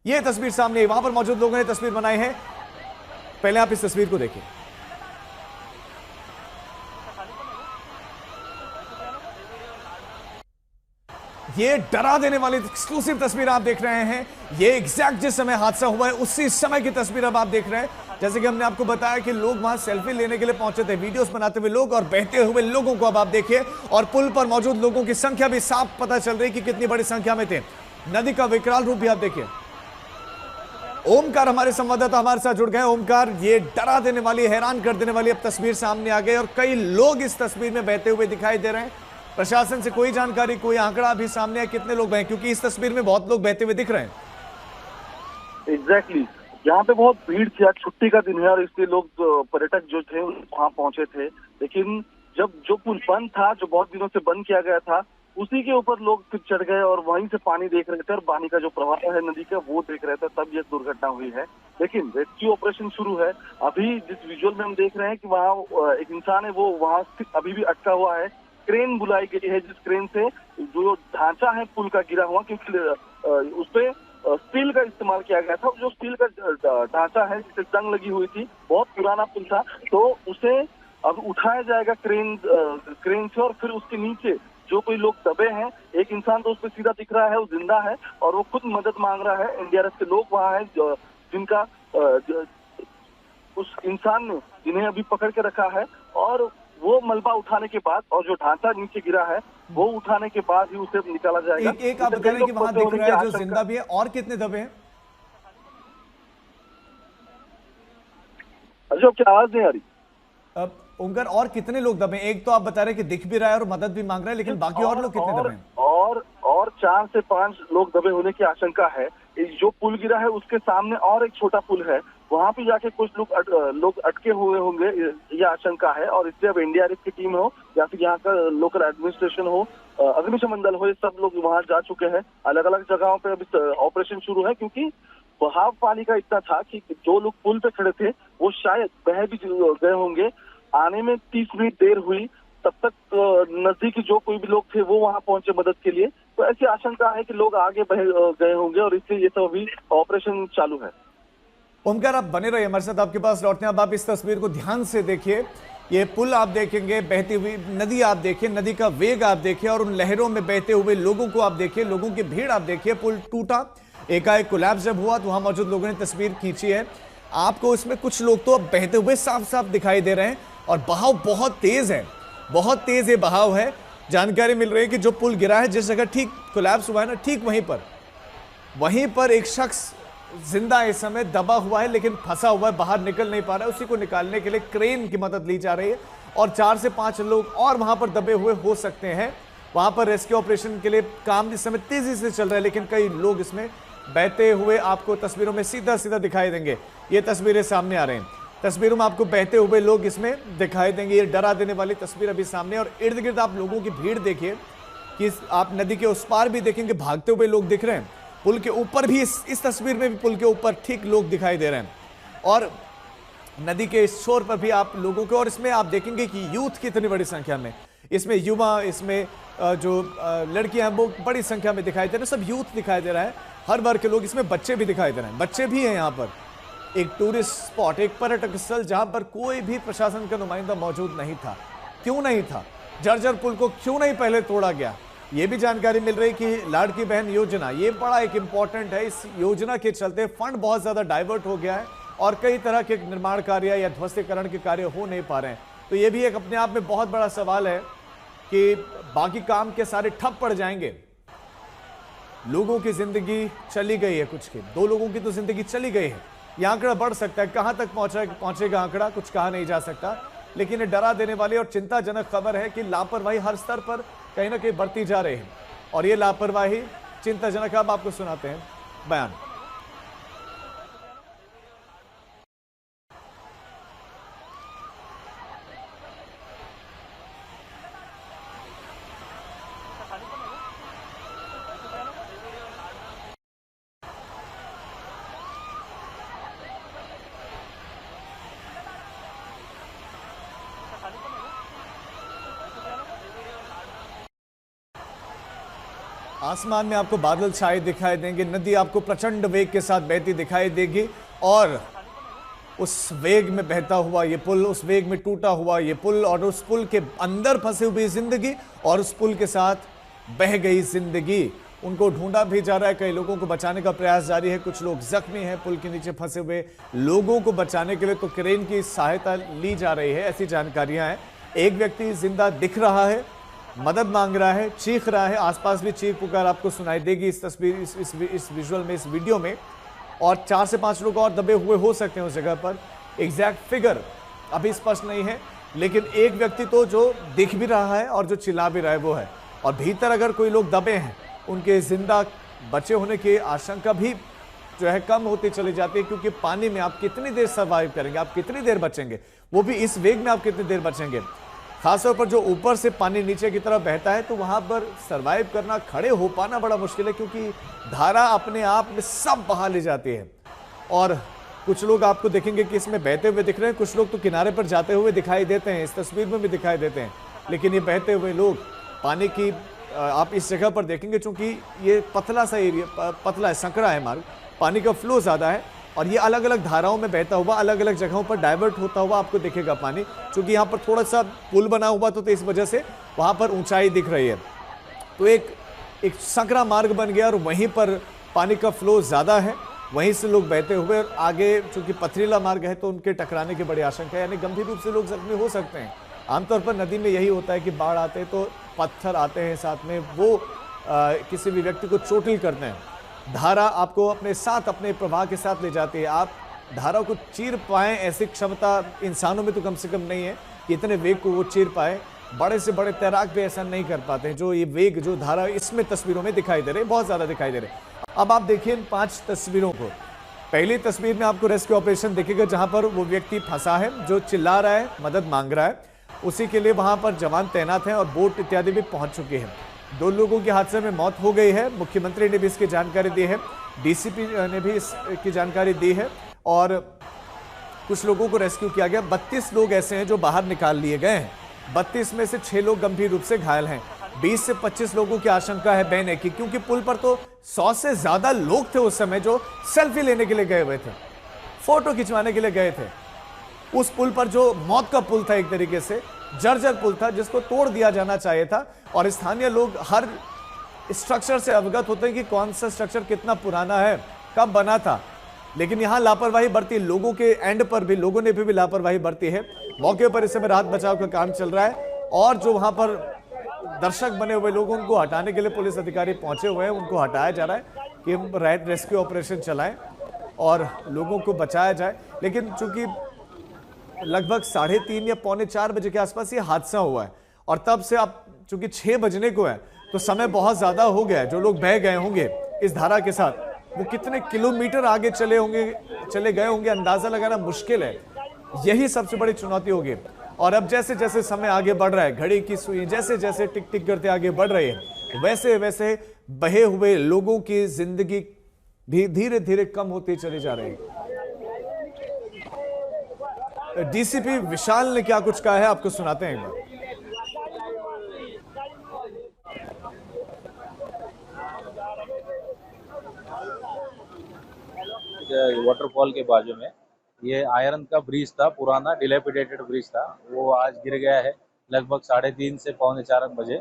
ये तस्वीर सामने है, वहां पर मौजूद लोगों ने तस्वीर बनाई है। पहले आप इस तस्वीर को देखिए। ये डरा देने वाली एक्सक्लूसिव तस्वीर आप देख रहे हैं। ये एग्जैक्ट जिस समय हादसा हुआ है उसी समय की तस्वीर अब आप देख रहे हैं। जैसे कि हमने आपको बताया कि लोग वहां सेल्फी लेने के लिए पहुंचे थे, वीडियोस बनाते हुए लोग और बहते हुए लोगों को अब आप देखिए। और पुल पर मौजूद लोगों की संख्या भी साफ पता चल रही कि कितनी बड़ी संख्या में थे। नदी का विकराल रूप भी आप देखिए। ओमकार हमारे संवाददाता हमारे साथ जुड़ गए। ओमकार, ये डरा देने वाली, हैरान कर देने वाली अब तस्वीर सामने आ गई और कई लोग इस तस्वीर में बहते हुए दिखाई दे रहे हैं। प्रशासन से कोई जानकारी, कोई आंकड़ा अभी सामने है कितने लोग बहे, क्योंकि इस तस्वीर में बहुत लोग बहते हुए दिख रहे हैं। एग्जैक्टली यहाँ पे बहुत भीड़ थी, आज छुट्टी का दिन है और इसलिए लोग पर्यटक जो थे वहाँ पहुंचे थे। लेकिन जब जो पुल बंद था, जो बहुत दिनों से बंद किया गया था, उसी के ऊपर लोग फिर चढ़ गए और वहीं से पानी देख रहे थे और पानी का जो प्रवाह है नदी का वो देख रहे थे, तब ये दुर्घटना हुई है। लेकिन रेस्क्यू ऑपरेशन शुरू है। अभी जिस विजुअल में हम देख रहे हैं कि वहाँ एक इंसान है, वो वहाँ अभी भी अटका हुआ है। क्रेन बुलाई गई है, जिस क्रेन से जो ढांचा है पुल का गिरा हुआ, क्योंकि उसपे स्टील का इस्तेमाल किया गया था। जो स्टील का ढांचा है जिससे जंग लगी हुई थी, बहुत पुराना पुल था, तो उसे अब उठाया जाएगा क्रेन से और फिर उसके नीचे जो कोई लोग दबे हैं, एक इंसान तो उस पर सीधा दिख रहा है, वो जिंदा है और वो खुद मदद मांग रहा है। एनडीआरएफ के लोग वहाँ हैं जिनका उस इंसान ने जिन्हें अभी पकड़ के रखा है और वो मलबा उठाने के बाद और जो ढांचा नीचे गिरा है वो उठाने के बाद ही उसे निकाला जाएगा। एक आप बता रहे हैं कि वहां दिख रहा है जो जिंदा भी है, और कितने दबे हैं? अच्छा, क्या आवाज नहीं आ रही? ओमकार, और कितने लोग दबे? एक तो आप बता रहे हैं कि दिख भी रहा है और मदद भी मांग रहा है, लेकिन बाकी और लोग कितने दबे हैं? और 4 से 5 लोग दबे होने की आशंका है। जो पुल गिरा है उसके सामने और एक छोटा पुल है, वहां पे जाके कुछ लोग अटके हुए होंगे, यह आशंका है। और इसलिए अब एनडीआरएफ की टीम हो या फिर यहाँ का लोकल एडमिनिस्ट्रेशन हो, अग्निशमन मंडल हो, ये सब लोग वहां जा चुके हैं। अलग अलग जगहों पे अभी ऑपरेशन शुरू है, क्योंकि बहाव पानी का इतना था कि जो लोग पुल पे खड़े थे वो शायद बह भी गए होंगे। आने में 30 मिनट देर हुई, तब तक नजदीक जो कोई भी लोग थे वो वहां पहुंचे मदद के लिए। तो ऐसी आशंका है कि लोग आगे बह गए होंगे और इसलिए ये सब अभी ऑपरेशन चालू है। ओमकार, आप बने रहिए हमारे साथ, आपके पास लौटते हैं। अब आप इस तस्वीर को ध्यान से देखिए। ये पुल आप देखेंगे, बहती हुई नदी आप देखिए, नदी का वेग आप देखिए और उन लहरों में बहते हुए लोगों को आप देखिए, लोगों की भीड़ आप देखिए। पुल टूटा, एकाएक कोलैप्स जब हुआ तो वहां मौजूद लोगों ने तस्वीर खींची है। आपको इसमें कुछ लोग तो अब बहते हुए साफ साफ दिखाई दे रहे हैं और बहाव बहुत तेज है, बहुत तेज ये बहाव है। जानकारी मिल रही है कि जो पुल गिरा है, जिस जगह ठीक कोलैप्स हुआ है ना, ठीक वहीं पर एक शख्स जिंदा इस समय दबा हुआ है, लेकिन फंसा हुआ है, बाहर निकल नहीं पा रहा है। उसी को निकालने के लिए क्रेन की मदद ली जा रही है और 4 से 5 लोग और वहां पर दबे हुए हो सकते हैं। वहां पर रेस्क्यू ऑपरेशन के लिए काम इस समय तेजी से चल रहा है, लेकिन कई लोग इसमें बहते हुए आपको तस्वीरों में सीधा सीधा दिखाई देंगे। ये तस्वीरें सामने आ रहे हैं, तस्वीरों में आपको बहते हुए लोग इसमें दिखाई देंगे। ये डरा देने वाली तस्वीर अभी सामने, और इर्द गिर्द आप लोगों की भीड़ देखिए कि आप नदी के उस पार भी देखेंगे भागते हुए लोग दिख रहे हैं। पुल के ऊपर भी इस तस्वीर में भी पुल के ऊपर ठीक लोग दिखाई दे रहे हैं और नदी के इस छोर पर भी आप लोगों को, और इसमें आप देखेंगे कि यूथ कितनी बड़ी संख्या में, इसमें युवा, इसमें जो लड़कियां हैं वो बड़ी संख्या में दिखाई दे रहे हैं। सब यूथ दिखाई दे रहा है, हर वर्ग के लोग, इसमें बच्चे भी दिखाई दे रहे हैं, बच्चे भी हैं। यहाँ पर एक टूरिस्ट स्पॉट, एक पर्यटक स्थल जहां पर कोई भी प्रशासन का नुमाइंदा मौजूद नहीं था। क्यों नहीं था? जर्जर पुल को क्यों नहीं पहले तोड़ा गया? ये भी जानकारी मिल रही कि लाड़की बहन योजना, ये बड़ा एक इंपॉर्टेंट है। इस योजना के चलते फंड बहुत ज्यादा डाइवर्ट हो गया है और कई तरह के निर्माण कार्य या ध्वस्तीकरण के कार्य हो नहीं पा रहे हैं। तो ये भी एक अपने आप में बहुत बड़ा सवाल है कि बाकी काम के सारे ठप पड़ जाएंगे। लोगों की जिंदगी चली गई है, कुछ की 2 लोगों की तो जिंदगी चली गई है। यह आंकड़ा बढ़ सकता है, कहां तक पहुंचेगा आंकड़ा कुछ कहा नहीं जा सकता, लेकिन ये डरा देने वाली और चिंताजनक खबर है कि लापरवाही हर स्तर पर कहीं ना कहीं बढ़ती जा रही है और ये लापरवाही चिंताजनक। अब आपको सुनाते हैं बयान। आसमान में आपको बादल छाए दिखाई देंगे, नदी आपको प्रचंड वेग के साथ बहती दिखाई देगी और उस वेग में बहता हुआ ये पुल, उस वेग में टूटा हुआ ये पुल और उस पुल के अंदर फंसी हुई जिंदगी और उस पुल के साथ बह गई जिंदगी। उनको ढूंढा भी जा रहा है, कई लोगों को बचाने का प्रयास जारी है, कुछ लोग जख्मी हैं। पुल के नीचे फंसे हुए लोगों को बचाने के लिए तो क्रेन की सहायता ली जा रही है, ऐसी जानकारियां हैं। एक व्यक्ति जिंदा दिख रहा है, मदद मांग रहा है, चीख रहा है, आसपास भी चीख पुकार आपको सुनाई देगी इस तस्वीर, इस विजुअल में, इस वीडियो में। और 4 से 5 लोग और दबे हुए हो सकते हैं उस जगह पर। एग्जैक्ट फिगर अभी स्पष्ट नहीं है, लेकिन एक व्यक्ति तो जो दिख भी रहा है और जो चिल्ला भी रहा है वो है। और भीतर अगर कोई लोग दबे हैं, उनके जिंदा बचे होने की आशंका भी जो है कम होती चली जाती है, क्योंकि पानी में आप कितनी देर सर्वाइव करेंगे, आप कितनी देर बचेंगे, वो भी इस वेग में आप कितनी देर बचेंगे। खासतौर पर जो ऊपर से पानी नीचे की तरफ बहता है तो वहां पर सरवाइव करना, खड़े हो पाना बड़ा मुश्किल है, क्योंकि धारा अपने आप में सब बहा ले जाती है। और कुछ लोग आपको देखेंगे कि इसमें बहते हुए दिख रहे हैं, कुछ लोग तो किनारे पर जाते हुए दिखाई देते हैं, इस तस्वीर में भी दिखाई देते हैं। लेकिन ये बहते हुए लोग पानी की आप इस जगह पर देखेंगे, चूंकि ये पतला सा एरिया, पतला है, संकरा है मार्ग, पानी का फ्लो ज्यादा है और ये अलग अलग धाराओं में बहता हुआ अलग अलग जगहों पर डाइवर्ट होता हुआ आपको दिखेगा पानी। चूंकि यहाँ पर थोड़ा सा पुल बना हुआ तो इस वजह से वहां पर ऊंचाई दिख रही है, तो एक संकरा मार्ग बन गया और वहीं पर पानी का फ्लो ज्यादा है, वहीं से लोग बहते हुए और आगे, चूंकि पथरीला मार्ग है तो उनके टकराने की बड़ी आशंका है, यानी गंभीर रूप से लोग जख्मी हो सकते हैं। आमतौर पर नदी में यही होता है कि बाढ़ आते हैं तो पत्थर आते हैं साथ में, वो किसी भी व्यक्ति को चोटिल करते हैं। धारा आपको अपने साथ, अपने प्रवाह के साथ ले जाती है। आप धारा को चीर पाएं ऐसी क्षमता इंसानों में तो कम से कम नहीं है कि इतने वेग को वो चीर पाए। बड़े से बड़े तैराक भी ऐसा नहीं कर पाते हैं। जो ये वेग, जो धारा इसमें तस्वीरों में दिखाई दे रहे, बहुत ज्यादा दिखाई दे रहे। अब आप देखिए इन 5 तस्वीरों को। पहली तस्वीर में आपको रेस्क्यू ऑपरेशन दिखेगा, जहां पर वो व्यक्ति फंसा है, जो चिल्ला रहा है, मदद मांग रहा है, उसी के लिए वहां पर जवान तैनात हैं और बोट इत्यादि भी पहुंच चुकी है। 2 लोगों की हादसे में मौत हो गई है। मुख्यमंत्री ने भी इसकी जानकारी दी है, डीसीपी ने भी इसकी जानकारी दी है और कुछ लोगों को रेस्क्यू किया गया। 32 लोग ऐसे हैं जो बाहर निकाल लिए गए हैं। 32 में से 6 लोग गंभीर रूप से घायल हैं। 20 से 25 लोगों की आशंका है बहने की, क्योंकि पुल पर तो 100 से ज्यादा लोग थे उस समय जो सेल्फी लेने के लिए गए हुए थे, फोटो खिंचवाने के लिए गए थे। उस पुल पर जो मौत का पुल था, एक तरीके से जर्जर पुल था, जिसको तोड़ दिया जाना चाहिए था। और स्थानीय लोग हर स्ट्रक्चर से अवगत होते हैं कि कौन सा स्ट्रक्चर कितना पुराना है, कब बना था, लेकिन यहां लापरवाही बरती, लोगों के एंड पर भी, लोगों ने भी लापरवाही बरती है। मौके पर इस समय राहत बचाव का काम चल रहा है और जो वहां पर दर्शक बने हुए लोग, उनको हटाने के लिए पुलिस अधिकारी पहुंचे हुए हैं, उनको हटाया जा रहा है कि हम रेस्क्यू ऑपरेशन चलाएं और लोगों को बचाया जाए। लेकिन चूंकि लगभग 3:30 या पौने 4 बजे के आसपास ये हादसा हुआ है और तब से अब चूंकि 6 बजने को है तो समय बहुत ज्यादा हो गया है। जो लोग बह गए होंगे इस धारा के साथ, वो कितने किलोमीटर आगे चले गए होंगे, अंदाजा लगाना मुश्किल है। यही सबसे बड़ी चुनौती होगी। और अब जैसे जैसे समय आगे बढ़ रहा है, घड़ी की सुई जैसे जैसे टिक टिक करते आगे बढ़ रही है, वैसे वैसे बहे हुए लोगों की जिंदगी भी धीरे धीरे कम होती चली जा रही है। डीसीपी विशाल ने क्या कुछ कहा है आपको सुनाते हैं एक बार। वाटरफॉल के बाजू में ये आयरन का ब्रिज था, पुराना डिलेपिडेटेड ब्रिज था, वो आज गिर गया है लगभग 3:30 से पौने 4 बजे।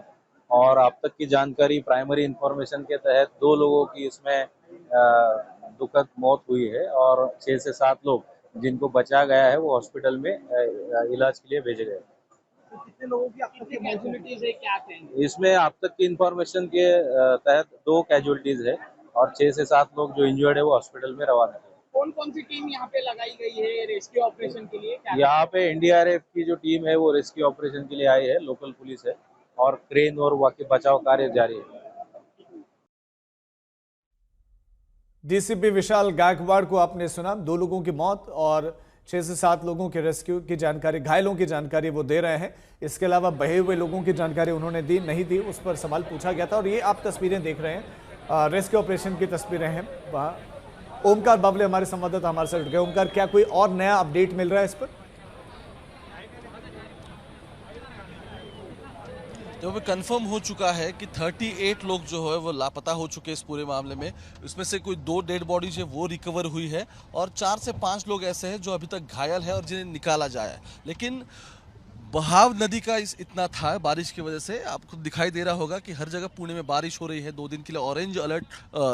और अब तक की जानकारी, प्राइमरी इंफॉर्मेशन के तहत 2 लोगों की इसमें दुखद मौत हुई है और 6 से 7 लोग जिनको बचा गया है वो हॉस्पिटल में इलाज के लिए भेजे गए। कितने लोगों की अब तक की कैजुअलिटीज है, क्या कहेंगे? इसमें अब तक की इंफॉर्मेशन के तहत 2 कैजुअलिटीज है और 6 से 7 लोग जो इंजर्ड है वो हॉस्पिटल में रवाना है। कौन कौन सी टीम यहाँ पे लगाई गई है रेस्क्यू ऑपरेशन के लिए? यहाँ पे एनडीआरएफ की जो टीम है वो रेस्क्यू ऑपरेशन के लिए आई है, लोकल पुलिस है और क्रेन और बाकी बचाव कार्य जारी है। डीसीपी विशाल गायकवाड़ को आपने सुना। 2 लोगों की मौत और 6 से 7 लोगों के रेस्क्यू की जानकारी, घायलों की जानकारी वो दे रहे हैं। इसके अलावा बहे हुए लोगों की जानकारी उन्होंने दी नहीं दी, उस पर सवाल पूछा गया था। और ये आप तस्वीरें देख रहे हैं, रेस्क्यू ऑपरेशन की तस्वीरें हैं। वहाँ ओमकार बावले हमारे संवाददाता हमारे साथ जुड़ गए। ओमकार, क्या कोई और नया अपडेट मिल रहा है इस पर? जो अभी कंफर्म हो चुका है कि 38 लोग जो है वो लापता हो चुके हैं इस पूरे मामले में। इसमें से कोई 2 डेड बॉडीज है वो रिकवर हुई है और 4 से 5 लोग ऐसे हैं जो अभी तक घायल है और जिन्हें निकाला जाए। लेकिन बहाव नदी का इतना था बारिश की वजह से, आपको दिखाई दे रहा होगा कि हर जगह पुणे में बारिश हो रही है। 2 दिन के लिए ऑरेंज अलर्ट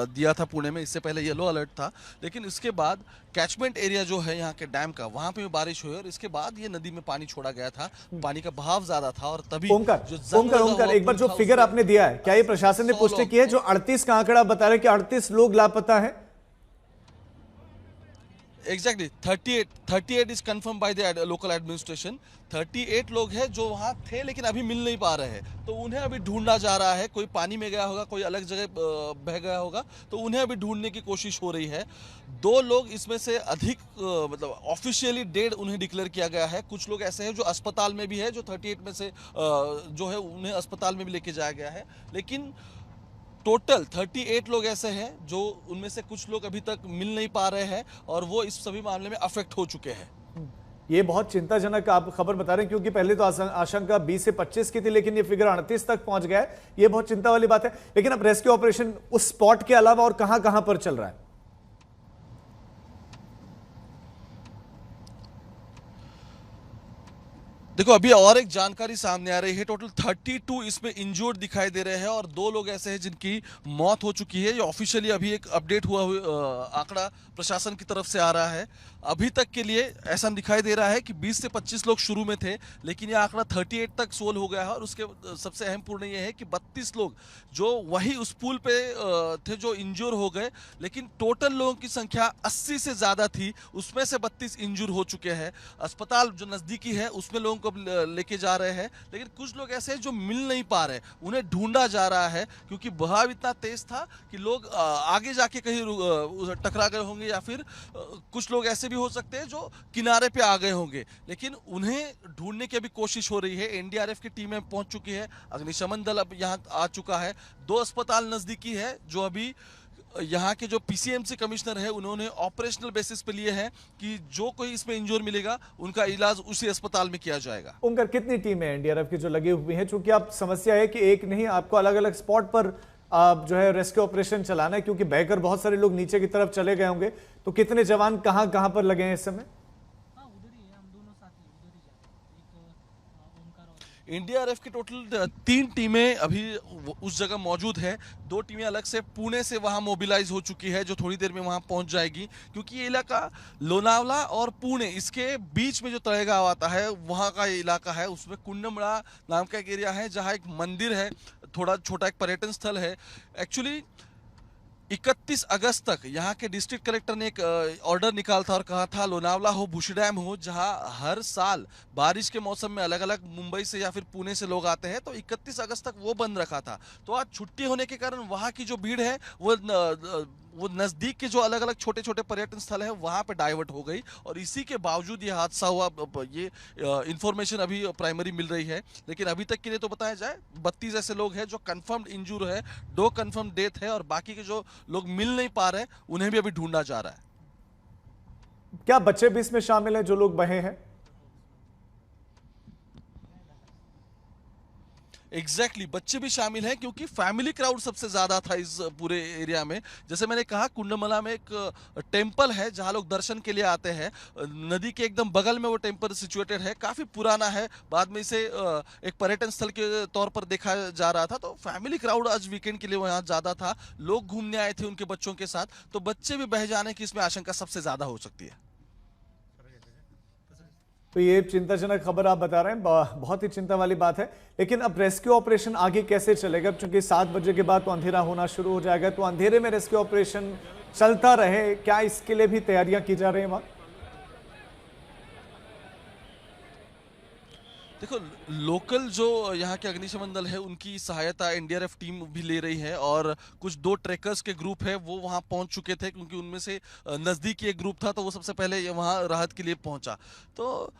दिया था पुणे में, इससे पहले येलो अलर्ट था। लेकिन इसके बाद कैचमेंट एरिया जो है यहाँ के डैम का, वहाँ पे भी बारिश हुई और इसके बाद ये नदी में पानी छोड़ा गया था। पानी का बहाव ज्यादा था और तभी ओमकार एक बार जो फिगर आपने दिया है, क्या ये प्रशासन ने पुष्टि की है? जो 38 का आंकड़ा बता रहे कि 38 लोग लापता है? Exactly 38 is confirm by the local administration. 38 लोग हैं जो वहाँ थे लेकिन अभी मिल नहीं पा रहे हैं, तो उन्हें अभी ढूंढा जा रहा है। कोई पानी में गया होगा, कोई अलग जगह बह गया होगा, तो उन्हें अभी ढूंढने की कोशिश हो रही है। 2 लोग इसमें से अधिक मतलब ऑफिशियली डेड उन्हें डिक्लेयर किया गया है। कुछ लोग ऐसे हैं जो अस्पताल में भी है, जो 38 में से जो है उन्हें अस्पताल में भी लेके जाया गया है। लेकिन टोटल 38 लोग ऐसे हैं जो उनमें से कुछ लोग अभी तक मिल नहीं पा रहे हैं और वो इस सभी मामले में अफेक्ट हो चुके हैं। ये बहुत चिंताजनक आप खबर बता रहे हैं, क्योंकि पहले तो आशंका 20 से 25 की थी, लेकिन ये फिगर 38 तक पहुंच गया है। ये बहुत चिंता वाली बात है। लेकिन अब रेस्क्यू ऑपरेशन उस स्पॉट के अलावा और कहां पर चल रहा है? देखो अभी और एक जानकारी सामने आ रही है। टोटल 32 इसमें इंजर्ड दिखाई दे रहे हैं और 2 लोग ऐसे हैं जिनकी मौत हो चुकी है। ये ऑफिशियली अभी एक अपडेट हुआ आंकड़ा प्रशासन की तरफ से आ रहा है। अभी तक के लिए ऐसा दिखाई दे रहा है कि 20 से 25 लोग शुरू में थे, लेकिन ये आंकड़ा 38 तक सोल हो गया है। और उसके सबसे अहम पूर्ण ये है कि 32 लोग जो वही उस पुल पे थे जो इंजर हो गए, लेकिन टोटल लोगों की संख्या 80 से ज्यादा थी, उसमें से 32 इंजर हो चुके हैं। अस्पताल जो नजदीकी है उसमें लोगों को लेके जा रहे हैं, लेकिन कुछ लोग ऐसे हैं जो मिल नहीं पा रहे, उन्हें ढूंढा जा रहा है क्योंकि बहाव इतना तेज था कि लोग आगे जाके कहीं टकरा गए होंगे या फिर कुछ लोग ऐसे भी हो सकते हैं जो किनारे पे आ गए होंगे। लेकिन उन्हें ढूंढने की अभी कोशिश हो रही है। एनडीआरएफ की टीमें पहुंच चुकी है, अग्निशमन दल अब यहाँ आ चुका है। 2 अस्पताल नजदीकी है जो अभी यहाँ के जो पीसीएमसी कमिश्नर है उन्होंने ऑपरेशनल बेसिस पे लिए हैं कि जो कोई इसमें इंजर मिलेगा उनका इलाज उसी अस्पताल में किया जाएगा। उनका कितनी टीम है एनडीआरएफ की जो लगी हुई है? चूंकि आप समस्या है कि एक नहीं, आपको अलग अलग स्पॉट पर आप जो है रेस्क्यू ऑपरेशन चलाना है, क्योंकि बहकर बहुत सारे लोग नीचे की तरफ चले गए होंगे। तो कितने जवान कहां पर लगे हैं इस समय? एनडीआरएफ की टोटल 3 टीमें अभी उस जगह मौजूद है। 2 टीमें अलग से पुणे से वहां मोबिलाइज हो चुकी है जो थोड़ी देर में वहां पहुंच जाएगी, क्योंकि ये इलाका लोनावला और पुणे इसके बीच में जो तळेगाव आता है वहां का ये इलाका है। उसमें कुंडमड़ा नाम का एक एरिया है जहां एक मंदिर है, थोड़ा छोटा एक पर्यटन स्थल है। एक्चुअली 31 अगस्त तक यहाँ के डिस्ट्रिक्ट कलेक्टर ने एक ऑर्डर निकाला था और कहा था लोनावला हो, बुशी डैम हो, जहाँ हर साल बारिश के मौसम में अलग अलग मुंबई से या फिर पुणे से लोग आते हैं, तो 31 अगस्त तक वो बंद रखा था। तो आज छुट्टी होने के कारण वहाँ की जो भीड़ है वो नज़दीक के जो अलग अलग छोटे छोटे पर्यटन स्थल है वहाँ पे डाइवर्ट हो गई और इसी के बावजूद ये हादसा हुआ। ये इंफॉर्मेशन अभी प्राइमरी मिल रही है, लेकिन अभी तक के लिए तो बताया जाए 32 ऐसे लोग हैं जो कंफर्म्ड इंजूर है, 2 कंफर्म डेथ है और बाकी के जो लोग मिल नहीं पा रहे उन्हें भी अभी ढूंढा जा रहा है। क्या बच्चे भी इसमें शामिल हैं जो लोग बहे हैं? एग्जैक्टली बच्चे भी शामिल हैं क्योंकि फैमिली क्राउड सबसे ज्यादा था इस पूरे एरिया में। जैसे मैंने कहा कुंडमला में एक टेंपल है जहां लोग दर्शन के लिए आते हैं। नदी के एकदम बगल में वो टेंपल सिचुएटेड है, काफी पुराना है, बाद में इसे एक पर्यटन स्थल के तौर पर देखा जा रहा था। तो फैमिली क्राउड आज वीकेंड के लिए वहाँ ज्यादा था, लोग घूमने आए थे उनके बच्चों के साथ, तो बच्चे भी बह जाने की इसमें आशंका सबसे ज्यादा हो सकती है। तो ये चिंताजनक खबर आप बता रहे हैं, बहुत ही चिंता वाली बात है। लेकिन अब रेस्क्यू ऑपरेशन आगे कैसे चलेगा? क्योंकि 7 बजे के बाद तो अंधेरा होना शुरू हो जाएगा, तो अंधेरे में रेस्क्यू ऑपरेशन चलता रहे, क्या इसके लिए भी तैयारियां की जा रही हैं वहां? देखो लोकल जो यहाँ के अग्निशमन दल है उनकी सहायता एनडीआरएफ टीम भी ले रही है और कुछ 2 ट्रैकर्स के ग्रुप है वो वहाँ पहुँच चुके थे, क्योंकि उनमें से नज़दीकी एक ग्रुप था तो वो सबसे पहले वहाँ राहत के लिए पहुँचा। तो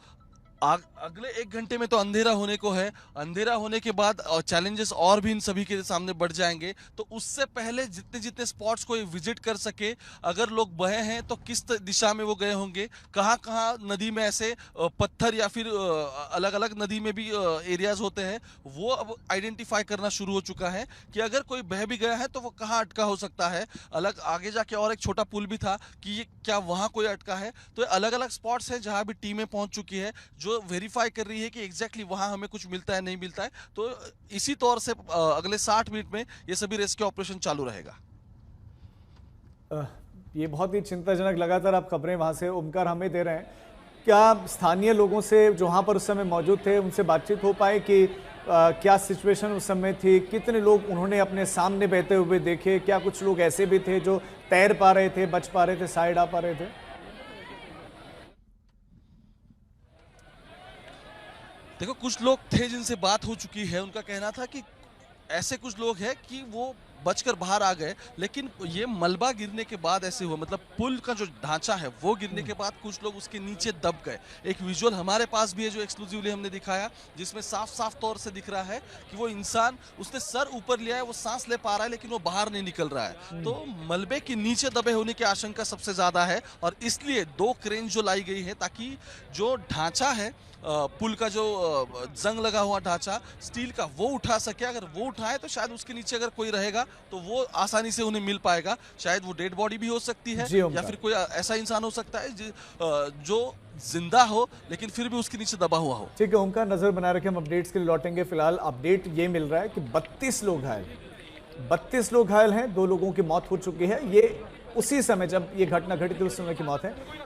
अगले 1 घंटे में तो अंधेरा होने को है। अंधेरा होने के बाद चैलेंजेस और भी इन सभी के सामने बढ़ जाएंगे। तो उससे पहले जितने जितने स्पॉट्स को विजिट कर सके, अगर लोग बहे हैं तो किस दिशा में वो गए होंगे, कहाँ कहाँ नदी में ऐसे पत्थर या फिर अलग अलग नदी में भी एरियाज होते हैं, वो अब आइडेंटिफाई करना शुरू हो चुका है कि अगर कोई बह भी गया है तो वो कहाँ अटका हो सकता है। अलग आगे जाके और एक छोटा पुल भी था कि ये क्या वहाँ कोई अटका है। तो अलग अलग स्पॉट्स हैं जहाँ भी टीमें पहुँच चुकी है, जो वेरीफाई कर रही है कि एग्जैक्टली वहाँ हमें कुछ मिलता है नहीं मिलता है। तो इसी तौर से अगले 60 मिनट में ये सभी रेस्क्यू ऑपरेशन चालू रहेगा। ये बहुत ही चिंताजनक लगातार आप खबरें वहां से ओमकार हमें दे रहे हैं। क्या स्थानीय लोगों से जो वहां पर उस समय मौजूद थे उनसे बातचीत हो पाए कि क्या सिचुएशन उस समय थी, कितने लोग उन्होंने अपने सामने बहते हुए देखे, क्या कुछ लोग ऐसे भी थे जो तैर पा रहे थे, बच पा रहे थे, साइड आ पा रहे थे? देखो, कुछ लोग थे जिनसे बात हो चुकी है, उनका कहना था कि ऐसे कुछ लोग हैं कि वो बचकर बाहर आ गए, लेकिन ये मलबा गिरने के बाद ऐसे हुआ, मतलब पुल का जो ढांचा है वो गिरने के बाद कुछ लोग उसके नीचे दब गए। एक विजुअल हमारे पास भी है जो एक्सक्लूसिवली हमने दिखाया, जिसमें साफ साफ तौर से दिख रहा है कि वो इंसान, उसने सर ऊपर लिया है, वो सांस ले पा रहा है लेकिन वो बाहर नहीं निकल रहा है। तो मलबे के नीचे दबे होने की आशंका सबसे ज्यादा है और इसलिए 2 क्रेन जो लाई गई है ताकि जो ढांचा है पुल का, जो जंग लगा हुआ ढांचा स्टील का, वो उठा सके। अगर वो उठाए तो शायद उसके नीचे अगर कोई रहेगा तो वो आसानी से उन्हें मिल पाएगा। शायद वो डेड बॉडी भी हो सकती है या फिर कोई ऐसा इंसान हो सकता है जो जिंदा हो लेकिन फिर भी उसके नीचे दबा हुआ हो। ठीक है ओमकार, नजर बनाए रखें, हम अपडेट्स के लिए लौटेंगे। फिलहाल अपडेट ये मिल रहा है कि 32 लोग घायल हैं, 2 लोगों की मौत हो चुकी है। ये उसी समय जब ये घटना घटी थी उस समय की मौत है।